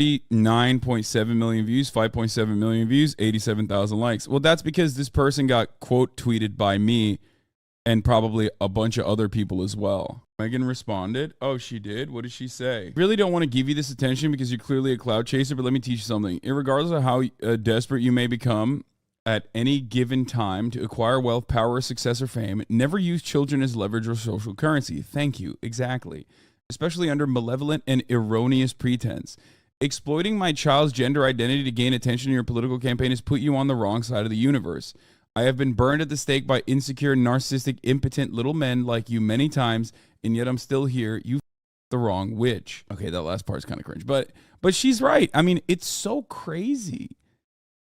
9.7 million views, 5.7 million views, 87,000 likes. Well, that's because this person got quote tweeted by me and probably a bunch of other people as well. Megan responded. Oh, she did? What did she say? Really don't want to give you this attention because you're clearly a cloud chaser, but let me teach you something. Regardless of how desperate you may become at any given time to acquire wealth, power, success, or fame, never use children as leverage or social currency. Thank you. Exactly. Especially under malevolent and erroneous pretense. Exploiting my child's gender identity to gain attention in your political campaign has put you on the wrong side of the universe. I have been burned at the stake by insecure, narcissistic, impotent little men like you many times, and yet I'm still here. You the wrong witch. Okay, that last part is kind of cringe, but she's right. I mean, it's so crazy.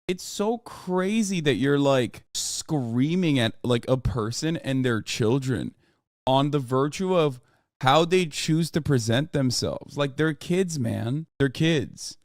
It's so crazy that you're like screaming at like a person and their children on the virtue of how they choose to present themselves. Like, they're kids, man. They're kids.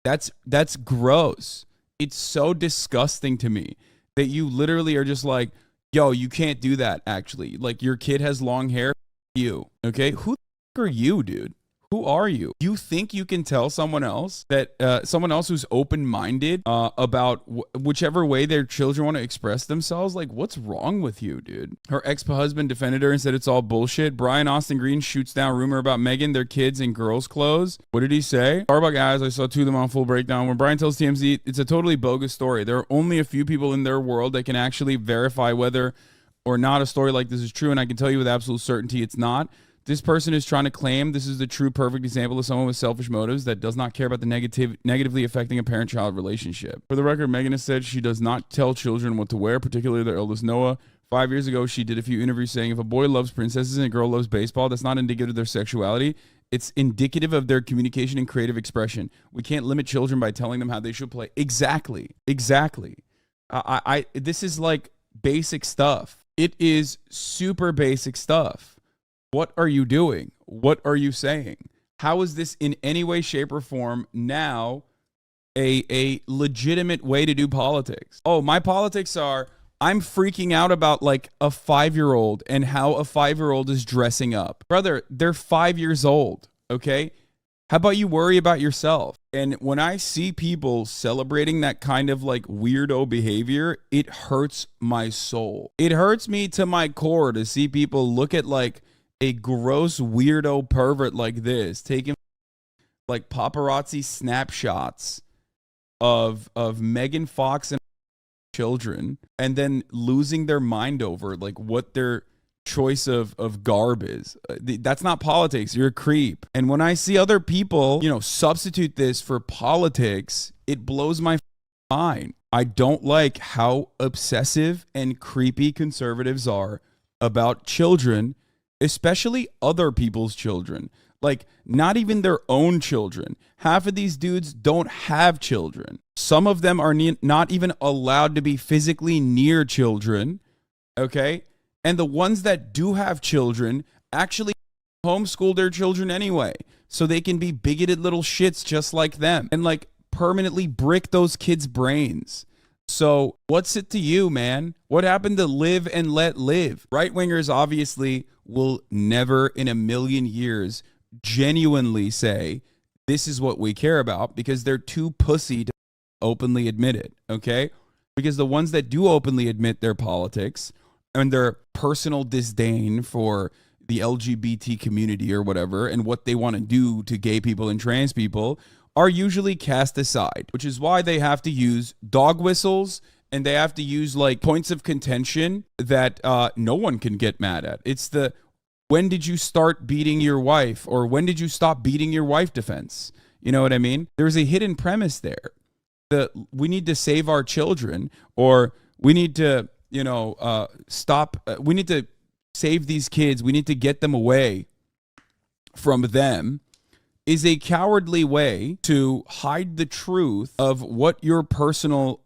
That's gross. It's so disgusting to me that you literally are just like, yo, you can't do that, actually. Like, your kid has long hair. You. Okay? Who the f*** are you, dude? Who are you? You think you can tell someone else that someone else who's open-minded about whichever way their children want to express themselves? Like, what's wrong with you, dude? Her ex-husband defended her and said it's all bullshit. Brian Austin Green shoots down rumor about Megan, their kids in girls' clothes. What did he say? Sorry about guys, I saw two of them on Full Breakdown. When Brian tells TMZ, it's a totally bogus story. There are only a few people in their world that can actually verify whether or not a story like this is true, and I can tell you with absolute certainty it's not. This person is trying to claim this is the true perfect example of someone with selfish motives that does not care about the negatively affecting a parent-child relationship. For the record, Megan has said she does not tell children what to wear, particularly their eldest Noah. 5 years ago, she did a few interviews saying if a boy loves princesses and a girl loves baseball, that's not indicative of their sexuality. It's indicative of their communication and creative expression. We can't limit children by telling them how they should play. Exactly. This is like basic stuff. It is super basic stuff. What are you doing? What are you saying? How is this in any way, shape, or form now a legitimate way to do politics? Oh, my politics are I'm freaking out about like a 5-year-old and how a 5-year-old is dressing up. Brother, they're 5 years old, okay? How about you worry about yourself? And when I see people celebrating that kind of like weirdo behavior, it hurts my soul. It hurts me to my core to see people look at like a gross weirdo pervert like this taking like paparazzi snapshots of Megan Fox and children and then losing their mind over like what their choice of garb is. That's not politics. You're a creep. And when I see other people, substitute this for politics, it blows my mind. I don't like how obsessive and creepy conservatives are about children, especially other people's children. Like, not even their own children. Half of these dudes don't have children. Some of them are not even allowed to be physically near children, okay? And the ones that do have children actually homeschool their children anyway, so they can be bigoted little shits just like them and like permanently brick those kids' brains. So what's it to you, man? What happened to live and let live? Right-wingers obviously will never in a million years genuinely say this is what we care about because they're too pussy to openly admit it, okay? Because the ones that do openly admit their politics and their personal disdain for the LGBT community or whatever and what they want to do to gay people and trans people are usually cast aside, which is why they have to use dog whistles and they have to use like points of contention that no one can get mad at. It's the when did you start beating your wife or when did you stop beating your wife defense? You know what I mean? There's a hidden premise there. We need to save our children or we need to, we need to save these kids. We need to get them away from them is a cowardly way to hide the truth of what your personal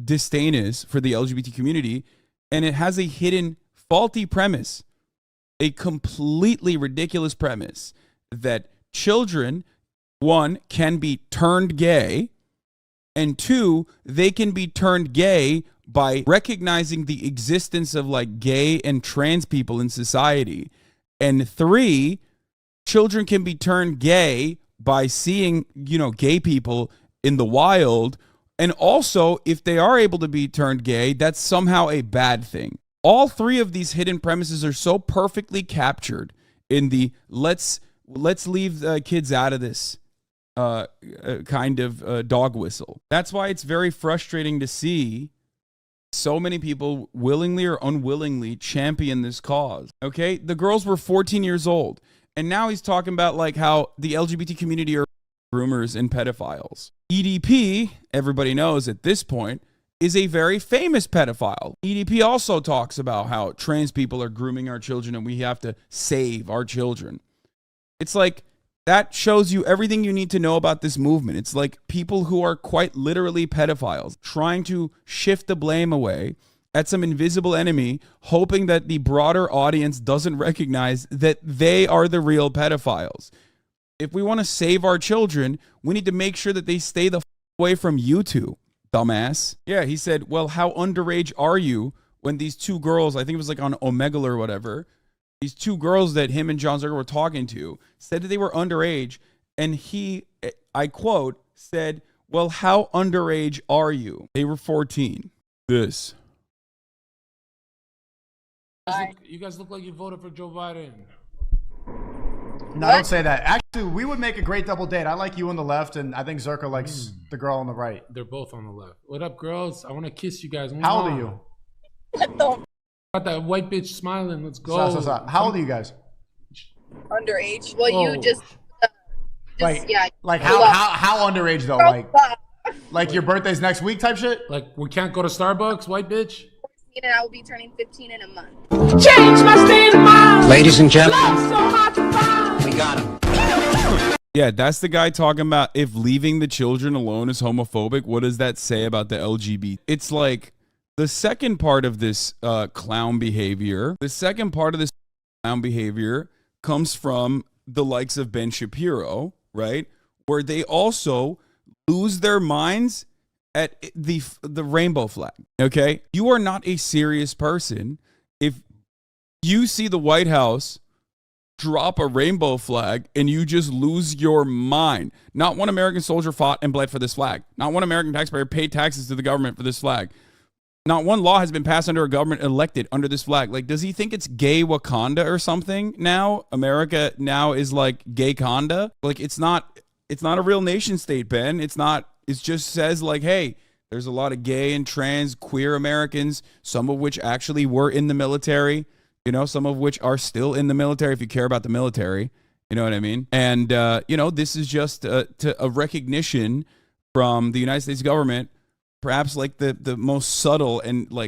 disdain is for the LGBT community. And it has a hidden faulty premise, a completely ridiculous premise that children, one, can be turned gay, and two, they can be turned gay by recognizing the existence of like gay and trans people in society. And three, children can be turned gay by seeing, gay people in the wild. And also, if they are able to be turned gay, that's somehow a bad thing. All three of these hidden premises are so perfectly captured in the let's leave the kids out of this kind of dog whistle. That's why it's very frustrating to see so many people willingly or unwillingly champion this cause. Okay, the girls were 14 years old, and now he's talking about like how the LGBT community are groomers and pedophiles. EDP, everybody knows at this point, is a very famous pedophile. EDP also talks about how trans people are grooming our children and we have to save our children. It's like, that shows you everything you need to know about this movement. It's like people who are quite literally pedophiles trying to shift the blame away at some invisible enemy, hoping that the broader audience doesn't recognize that they are the real pedophiles. If we want to save our children, we need to make sure that they stay the away from you two, dumbass. Yeah, he said, well, how underage are you when these two girls, I think it was like on Omegle or whatever, these two girls that him and John Zucker were talking to said that they were underage. And he, I quote, said, well, how underage are you? They were 14. This. You guys look like you voted for Joe Biden. No, don't say that. Actually, we would make a great double date. I like you on the left, and I think Zerka likes the girl on the right. They're both on the left. What up, girls? I want to kiss you guys. How old are you? Got that white bitch smiling. Let's go. Stop. How old are you guys? Underage. Well, you just like, yeah. Like how underage though? Like your birthday's next week type shit? Like we can't go to Starbucks, white bitch? And I will be turning 15 in a month. Change my state of mind. Ladies and gentlemen, So hard to find. we got him. Yeah, that's the guy talking about if leaving the children alone is homophobic. What does that say about the LGBT? It's like the second part of this clown behavior. The second part of this clown behavior comes from the likes of Ben Shapiro, right? Where they also lose their minds at the rainbow flag. Okay, you are not a serious person if you see the White House drop a rainbow flag and you just lose your mind. Not one American soldier fought and bled for this flag. Not one American taxpayer paid taxes to the government for this flag. Not one law has been passed under a government elected under this flag. Like, does he think it's gay Wakanda or something now? America now is like gay Conda. Like, it's not a real nation state, Ben. It's not. It just says like, hey, there's a lot of gay and trans queer Americans, some of which actually were in the military, some of which are still in the military if you care about the military. You know what I mean? And, this is just a recognition from the United States government, perhaps like the most subtle and like